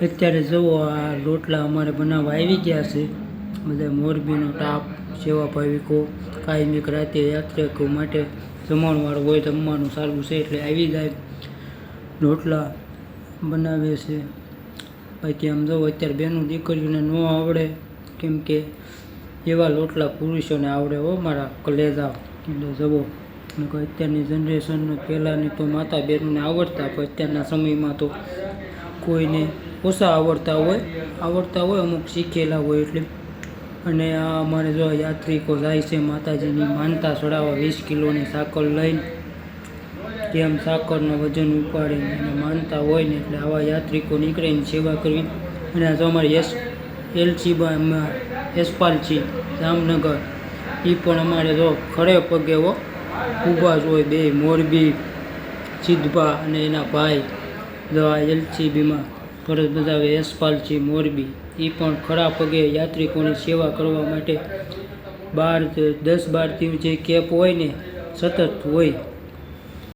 અત્યારે જુઓ આ રોટલા અમારે બનાવવા આવી ગયા છે. બધા મોરબીનો ટાપ સેવા ભાવિકો કાયમિક રાતે યાત્રિકો માટે જમણવાર હોય, જમવાનું સારું છે એટલે આવી જાય. રોટલા બનાવે છે. બાકી આમ જુઓ અત્યારે બેનું દીકરીઓને ન આવડે, કેમ કે એવા લોટલા પુરુષોને આવડે હો મારા કલેજા. એટલે જુઓ અત્યારની જનરેશન પહેલાંની તો માતા બહેનોને આવડતા, પણ અત્યારના સમયમાં તો કોઈને ઓછા આવડતા હોય અમુક શીખેલા હોય એટલે. અને આ અમારે જો યાત્રિકો જાય છે માતાજીની માનતા ચડાવવા 20 કિલોની સાકર લઈને, કેમ સાકરનો વજન ઉપાડીને અને માનતા હોય ને એટલે આવા યાત્રિકો નીકળીને સેવા કરવી. અને આ જો અમારી એલસીબા યશપાલજી જામનગર, એ પણ અમારે જો ખડે પગે ઊભા જ હોય. બે મોરબી સિદ્ધભા અને એના ભાઈ જો આ એલસીબીમાં ફરજ બજાવે યશપાલજી મોરબી, એ પણ ખડા પગે યાત્રિકોની સેવા કરવા માટે 10-12 જે કેપ હોય ને સતત હોય.